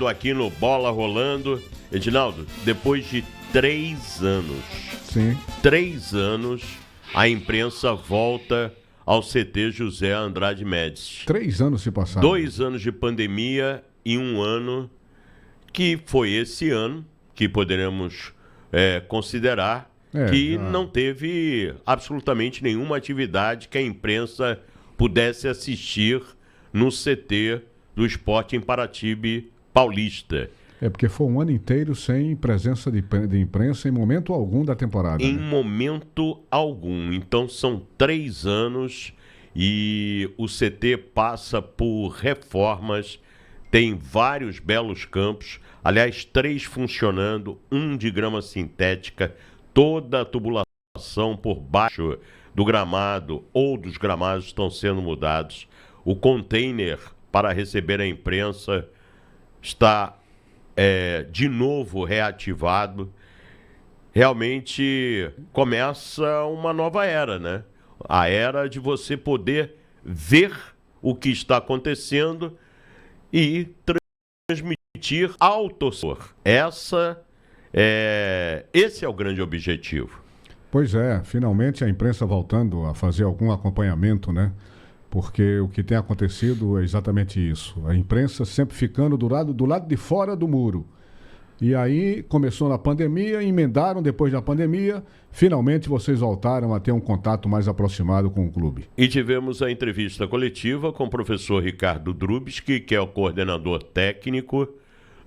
aqui no Bola Rolando. Edinaldo, depois de 3 anos, Sim. 3 anos, a imprensa volta ao CT José Andrade Médici. 3 anos se passaram. 2 anos de pandemia e 1 ano que foi esse ano, que poderemos considerar que não teve absolutamente nenhuma atividade que a imprensa pudesse assistir no CT do Sport em Paraty Paulista. Porque foi um ano inteiro sem presença de imprensa em momento algum da temporada. Em momento algum. Então são 3 anos e o CT passa por reformas, tem vários belos campos, aliás, 3 funcionando, 1 de grama sintética, toda a tubulação por baixo do gramado ou dos gramados estão sendo mudados. O container para receber a imprensa está de novo reativado. Realmente começa uma nova era, né? A era de você poder ver o que está acontecendo e transmitir ao torcedor. Esse é o grande objetivo. Pois é, finalmente a imprensa voltando a fazer algum acompanhamento, né? Porque o que tem acontecido é exatamente isso. A imprensa sempre ficando do lado de fora do muro. E aí começou na pandemia, emendaram depois da pandemia, finalmente vocês voltaram a ter um contato mais aproximado com o clube. E tivemos a entrevista coletiva com o professor Ricardo Drubski, que é o coordenador técnico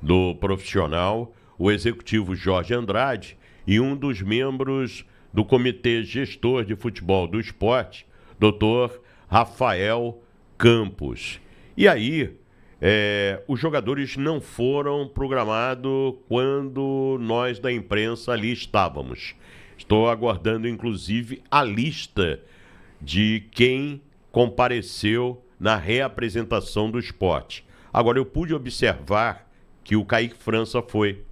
do profissional, o executivo Jorge Andrade e um dos membros do comitê gestor de futebol do esporte, doutor Rafael Campos. E aí, os jogadores não foram programados quando nós da imprensa ali estávamos. Estou aguardando, inclusive, a lista de quem compareceu na reapresentação do esporte. Agora, eu pude observar que o Kaique França foi.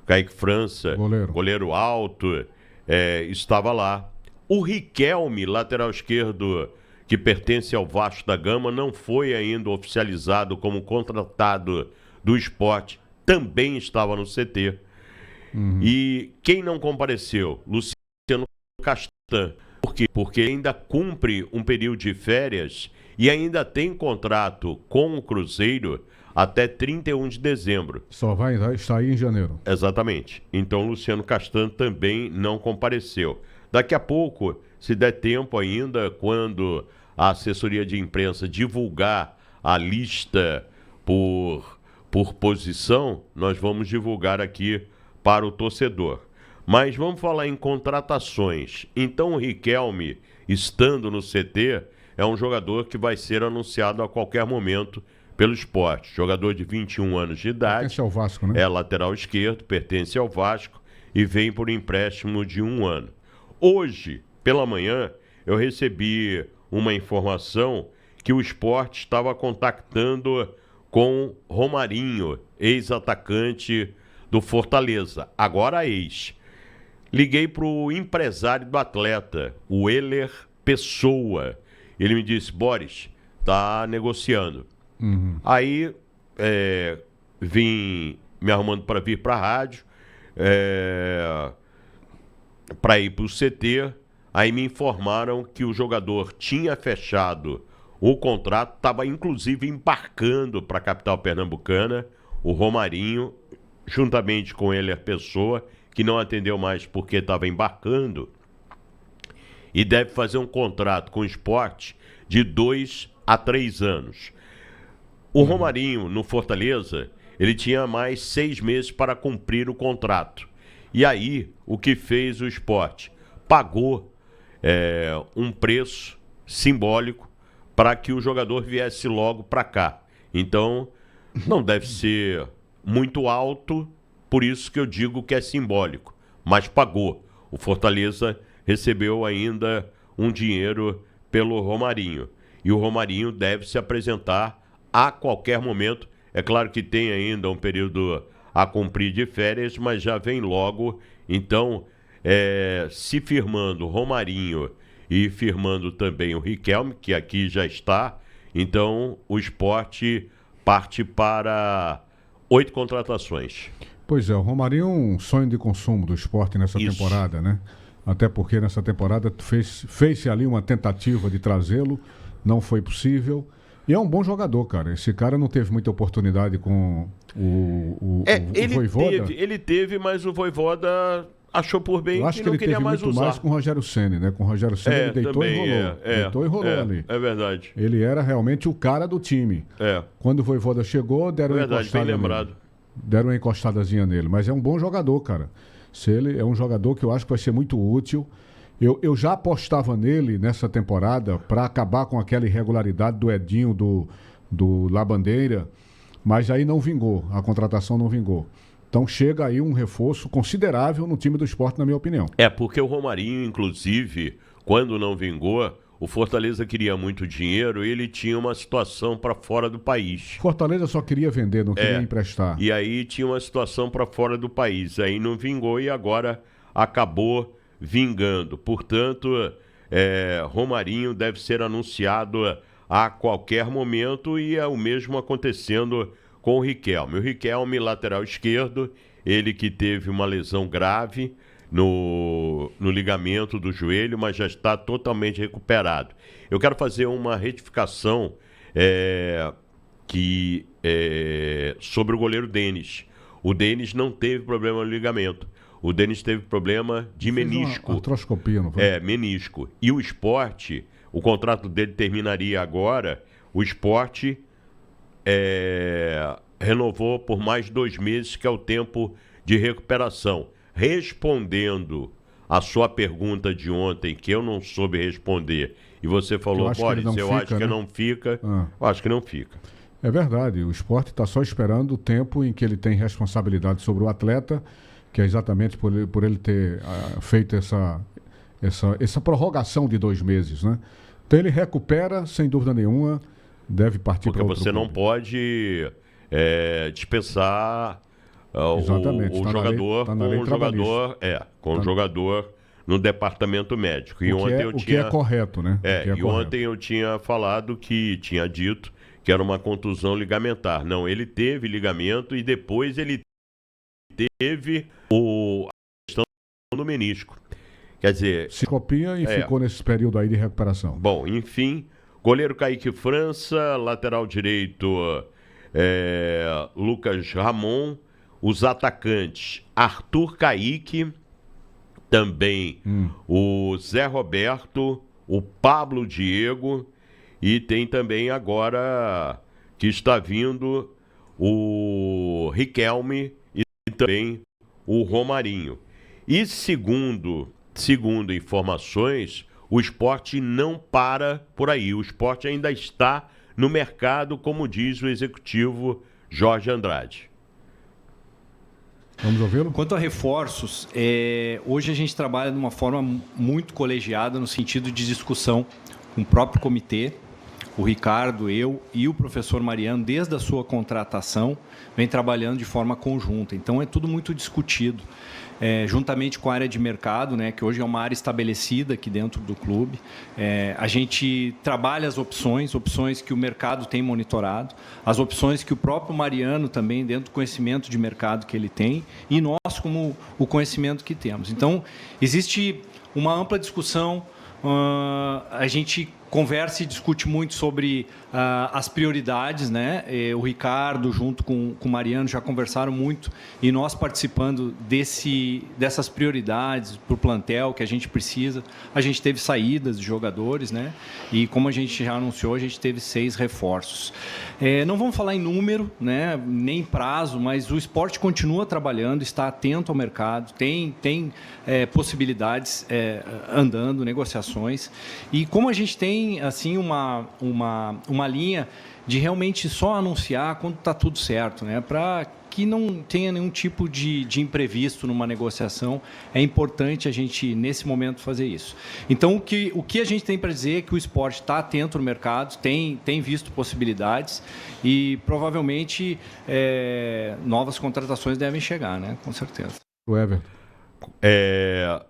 Kaique França, goleiro alto, estava lá. O Riquelme, lateral esquerdo, que pertence ao Vasco da Gama, não foi ainda oficializado como contratado do esporte, também estava no CT. E quem não compareceu? Luciano Castan. Por quê? Porque ainda cumpre um período de férias e ainda tem contrato com o Cruzeiro até 31 de dezembro. Só vai sair em janeiro. Exatamente. Então, Luciano Castan também não compareceu. Daqui a pouco, se der tempo ainda, quando a assessoria de imprensa divulgar a lista por posição, nós vamos divulgar aqui para o torcedor. Mas vamos falar em contratações. Então o Riquelme, estando no CT, é um jogador que vai ser anunciado a qualquer momento pelo Sport. Jogador de 21 anos de idade. Pertence ao Vasco, né? É lateral esquerdo, pertence ao Vasco e vem por empréstimo de 1 ano. Hoje, pela manhã, eu recebi uma informação que o Sport estava contactando com Romarinho, ex-atacante do Fortaleza, agora ex. Liguei para o empresário do atleta, o Heller Pessoa. Ele me disse: Boris, tá negociando. Aí vim me arrumando para vir para a rádio, para ir para o CT. Aí me informaram que o jogador tinha fechado o contrato, estava inclusive embarcando para a capital pernambucana, o Romarinho, juntamente com ele, a pessoa que não atendeu mais porque estava embarcando, e deve fazer um contrato com o Sport de 2 a 3 anos. O Romarinho, no Fortaleza, ele tinha mais 6 meses para cumprir o contrato. E aí, o que fez o Sport? Pagou um preço simbólico para que o jogador viesse logo para cá. Então, não deve ser muito alto, por isso que eu digo que é simbólico, mas pagou. O Fortaleza recebeu ainda um dinheiro pelo Romarinho. E o Romarinho deve se apresentar a qualquer momento. É claro que tem ainda um período a cumprir de férias, mas já vem logo. Então, se firmando Romarinho e firmando também o Riquelme, que aqui já está, então o Sport parte para 8 contratações. Pois é, o Romarinho é um sonho de consumo do esporte nessa temporada, né? Até porque nessa temporada fez-se ali uma tentativa de trazê-lo, não foi possível. E é um bom jogador, cara. Esse cara não teve muita oportunidade com o Vojvoda. Ele teve, mas o Vojvoda achou por bem Eu acho que que não ele queria teve mais muito usar. mais com o Rogério Ceni, né? Com o Rogério Ceni ele deitou também, e rolou. Deitou e rolou ali. É verdade. Ele era realmente o cara do time. Quando o Vojvoda chegou, deram uma encostada bem lembrado. nele. Deram uma encostadazinha nele. Mas é um bom jogador, cara. Se ele é um jogador que eu acho que vai ser muito útil. Eu já apostava nele nessa temporada para acabar com aquela irregularidade do Edinho, do Labandeira, mas aí não vingou, a contratação não vingou. Então chega aí um reforço considerável no time do esporte, na minha opinião. Porque o Romarinho, inclusive, quando não vingou, o Fortaleza queria muito dinheiro e ele tinha uma situação para fora do país. Fortaleza só queria vender, não queria emprestar. E aí tinha uma situação para fora do país, aí não vingou e agora acabou vingando. Portanto, Romarinho deve ser anunciado a qualquer momento e é o mesmo acontecendo com o Riquelme. O Riquelme, lateral esquerdo, ele que teve uma lesão grave no ligamento do joelho, mas já está totalmente recuperado. Eu quero fazer uma retificação sobre o goleiro Denis. O Denis não teve problema no ligamento. O Denis teve problema de menisco. Uma artroscopia, não foi? Menisco. E o Sport, o contrato dele terminaria agora, o Sport renovou por mais 2 meses, que é o tempo de recuperação. Respondendo a sua pergunta de ontem, que eu não soube responder, e você falou, Boris, eu acho que não fica. Eu acho que não fica. É verdade, o Sport está só esperando o tempo em que ele tem responsabilidade sobre o atleta, que é exatamente por ele ter feito essa prorrogação de 2 meses, né? Então ele recupera, sem dúvida nenhuma, deve partir para outro Porque você não clube. Pode dispensar o jogador com o jogador no departamento médico. E ontem que é correto, né? Ontem eu tinha falado tinha dito que era uma contusão ligamentar. Não, ele teve ligamento e depois ele teve a questão do menisco. Quer dizer... Se copia e ficou nesse período aí de recuperação. Bom, enfim, goleiro Kaique França, lateral direito Lucas Ramon, os atacantes Arthur Kaique, também o Zé Roberto, o Pablo Diego e tem também agora que está vindo o Riquelme e também o Romarinho. E segundo informações, o Sport não para por aí. O Sport ainda está no mercado, como diz o executivo Jorge Andrade. Vamos ouvi-lo? Quanto a reforços, hoje a gente trabalha de uma forma muito colegiada no sentido de discussão com o próprio comitê. O Ricardo, eu e o professor Mariano, desde a sua contratação, vem trabalhando de forma conjunta. Então, é tudo muito discutido, juntamente com a área de mercado, né, que hoje é uma área estabelecida aqui dentro do clube. A gente trabalha as opções que o mercado tem monitorado, as opções que o próprio Mariano também, dentro do conhecimento de mercado que ele tem, e nós, como o conhecimento que temos. Então, existe uma ampla discussão, a gente conversa e discute muito sobre as prioridades, né? O Ricardo, junto com o Mariano, já conversaram muito e nós participando dessas prioridades para o plantel que a gente precisa. A gente teve saídas de jogadores, né? E como a gente já anunciou, a gente teve 6 reforços. Não vamos falar em número, né? Nem em prazo, mas o esporte continua trabalhando, está atento ao mercado, tem possibilidades andando, negociações. E como a gente tem assim uma linha de realmente só anunciar quando está tudo certo, né? Para que não tenha nenhum tipo de imprevisto numa negociação, é importante a gente, nesse momento, fazer isso. Então, o que a gente tem para dizer é que o esporte está atento no mercado, tem visto possibilidades e, provavelmente, novas contratações devem chegar, né? Com certeza. O Everton.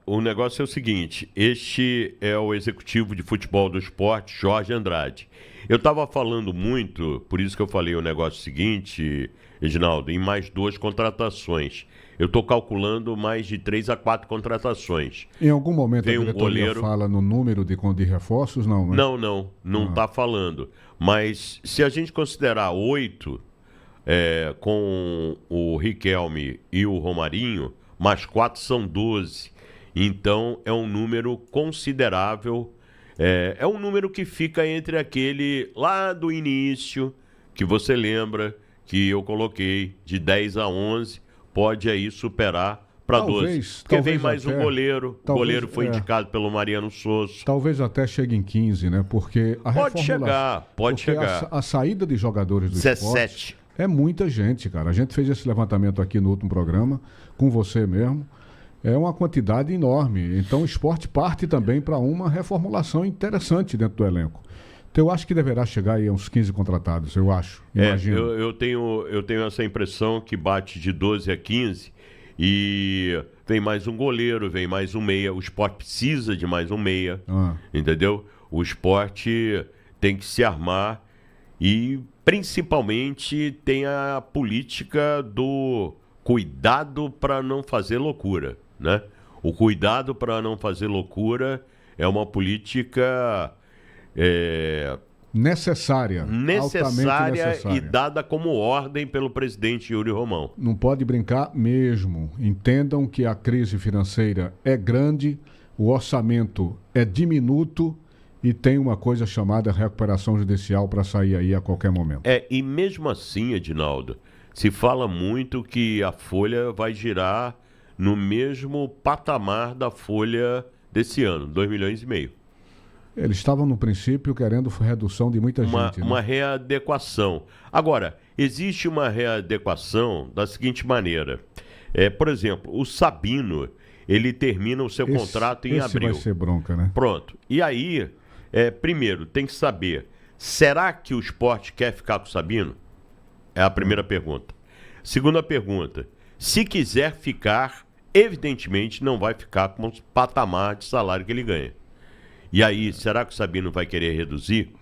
O negócio é o seguinte, este é o executivo de futebol do esporte, Jorge Andrade. Eu estava falando muito, por isso que eu falei o negócio seguinte, Reginaldo, em mais 2 contratações. Eu estou calculando mais de 3 a 4 contratações. Em algum momento Vem a diretoria fala no número de reforços? Não, né? Não está falando. Mas se a gente considerar 8, com o Riquelme e o Romarinho, mais 4 são 12. Então é um número considerável. É um número que fica entre aquele lá do início, que você lembra que eu coloquei, de 10 a 11, pode aí superar para 12. Porque vem mais um goleiro. O goleiro foi indicado pelo Mariano Souza. Talvez até chegue em 15, né? Porque a pode chegar. A saída de jogadores do 17. esporte é muita gente, cara. A gente fez esse levantamento aqui no último programa, com você mesmo. É uma quantidade enorme. Então o esporte parte também para uma reformulação interessante dentro do elenco. Então eu acho que deverá chegar aí a uns 15 contratados, eu acho. Imagino. Eu tenho essa impressão que bate de 12 a 15 e vem mais um goleiro, vem mais um meia. O esporte precisa de mais um meia, entendeu? O esporte tem que se armar e principalmente tem a política do cuidado para não fazer loucura, né? O cuidado para não fazer loucura é uma política necessária e dada como ordem pelo presidente Yuri Romão. Não pode brincar mesmo. Entendam que a crise financeira é grande, o orçamento é diminuto e tem uma coisa chamada recuperação judicial para sair aí a qualquer momento. E mesmo assim, Edinaldo, se fala muito que a folha vai girar no mesmo patamar da folha desse ano, 2,5 milhões. Eles estavam, no princípio, querendo redução de muita gente. Uma readequação. Agora, existe uma readequação da seguinte maneira. Por exemplo, o Sabino, ele termina o seu contrato em abril. Vai ser bronca, né? Pronto. E aí, primeiro, tem que saber, será que o esporte quer ficar com o Sabino? É a primeira pergunta. Segunda pergunta, se quiser ficar, evidentemente não vai ficar com o patamar de salário que ele ganha. E aí, será que o Sabino vai querer reduzir?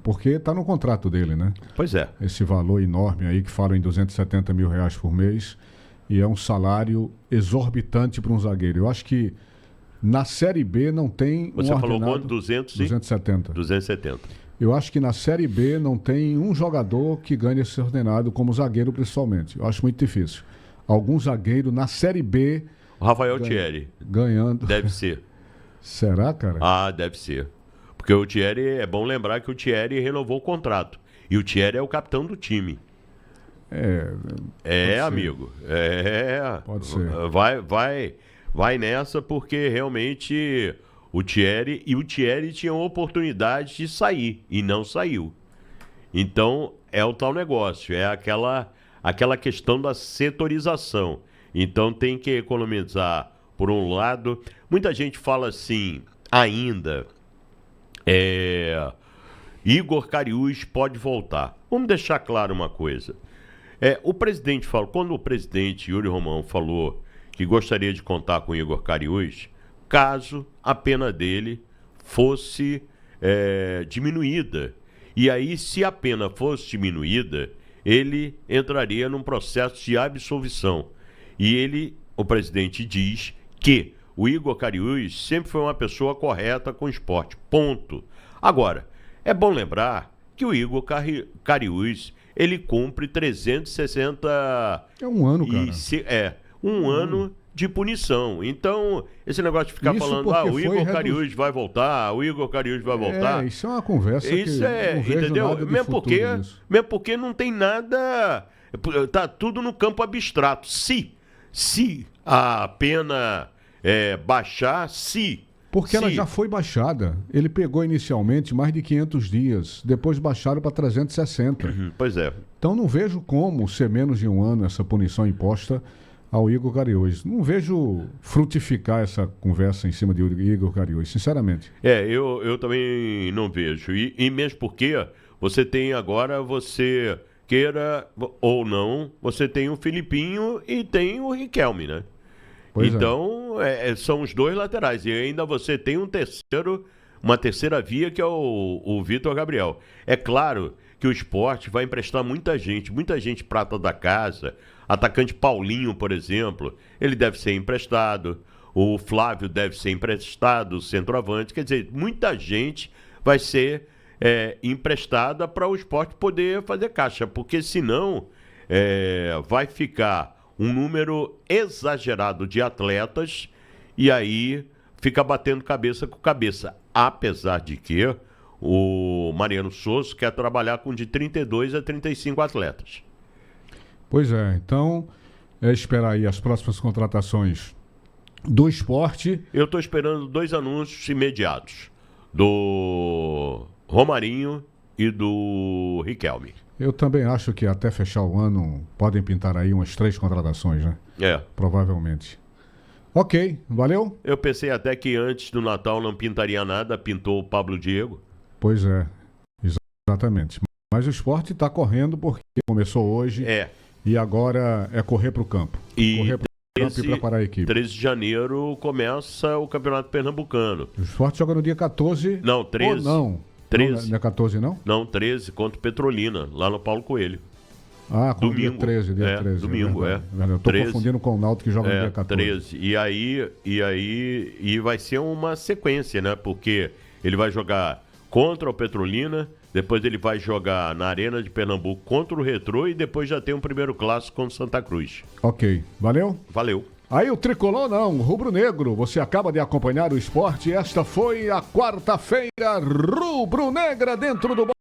Porque está no contrato dele, né? Pois é. Esse valor enorme aí, que falam em R$270 mil por mês, e é um salário exorbitante para um zagueiro. Eu acho que na Série B não tem Você falou quanto? 270. 270. Eu acho que na Série B não tem um jogador que ganhe esse ordenado, como zagueiro principalmente. Eu acho muito difícil. Algum zagueiro na Série B... O Rafael Thierry. Ganhando. Deve ser. Será, cara? Deve ser. Porque o Thierry, é bom lembrar que o Thierry renovou o contrato. E o Thierry é o capitão do time. Amigo. Pode ser. Vai nessa, porque realmente o Thierry tinha uma oportunidade de sair e não saiu. Então, é o tal negócio, é aquela questão da setorização. Então, tem que economizar por um lado. Muita gente fala assim, ainda, Igor Cariús pode voltar. Vamos deixar claro uma coisa. O presidente falou, quando o presidente Yuri Romão falou que gostaria de contar com Igor Cariús, caso a pena dele fosse diminuída. E aí, se a pena fosse diminuída, ele entraria num processo de absolvição. E o presidente diz que o Igor Cariús sempre foi uma pessoa correta com o esporte. Ponto. Agora, é bom lembrar que o Igor Cariús, ele cumpre 360... É um ano, cara. Ano de punição. Então, esse negócio de ficar falando, o Igor Cariús vai voltar, o Igor Cariús vai voltar... Isso é uma conversa que não vejo entendeu? Nada de mesmo porque não tem nada... Tá tudo no campo abstrato. Se a pena baixar, Porque ela já foi baixada. Ele pegou inicialmente mais de 500 dias, depois baixaram para 360. Pois é. Então não vejo como ser menos de um ano essa punição imposta ao Igor Cariús. Não vejo frutificar essa conversa em cima de Igor Cariús, sinceramente. Eu também não vejo. E mesmo porque você tem agora, você queira ou não, você tem o Filipinho e tem o Riquelme, né? Então, são os dois laterais. E ainda você tem uma terceira via, que é o Vitor Gabriel. É claro que o Sport vai emprestar muita gente prata da casa. Atacante Paulinho, por exemplo, ele deve ser emprestado. O Flávio deve ser emprestado, o centroavante. Quer dizer, muita gente vai ser emprestada para o Sport poder fazer caixa, porque senão vai ficar um número exagerado de atletas e aí fica batendo cabeça com cabeça. Apesar de que o Mariano Souza quer trabalhar com de 32 a 35 atletas. Pois é, então esperar aí as próximas contratações do Sport. Eu estou esperando 2 anúncios imediatos, do Romarinho e do Riquelme. Eu também acho que até fechar o ano podem pintar aí umas 3 contratações, né? Provavelmente. Ok, valeu? Eu pensei até que antes do Natal não pintaria nada, pintou o Pablo Diego. Pois é, exatamente. Mas o Sport está correndo porque começou hoje e agora é correr para o campo. Correr para o campo e preparar a equipe. 13 de janeiro começa o Campeonato Pernambucano. O Sport joga no dia 14. Não, 13. Ou não? 13. Não é 14, não? Não, 13 contra o Petrolina, lá no Paulo Coelho. Ah, com domingo. Dia 13. Domingo, Eu estou confundindo com o Náutico que joga no dia 14. 13. E vai ser uma sequência, né? Porque ele vai jogar contra o Petrolina, depois ele vai jogar na Arena de Pernambuco contra o Retrô e depois já tem um primeiro clássico contra o Santa Cruz. Ok, valeu? Valeu. Aí o Tricolor não, rubro-negro, você acaba de acompanhar o Sport. Esta foi a quarta-feira rubro-negra dentro do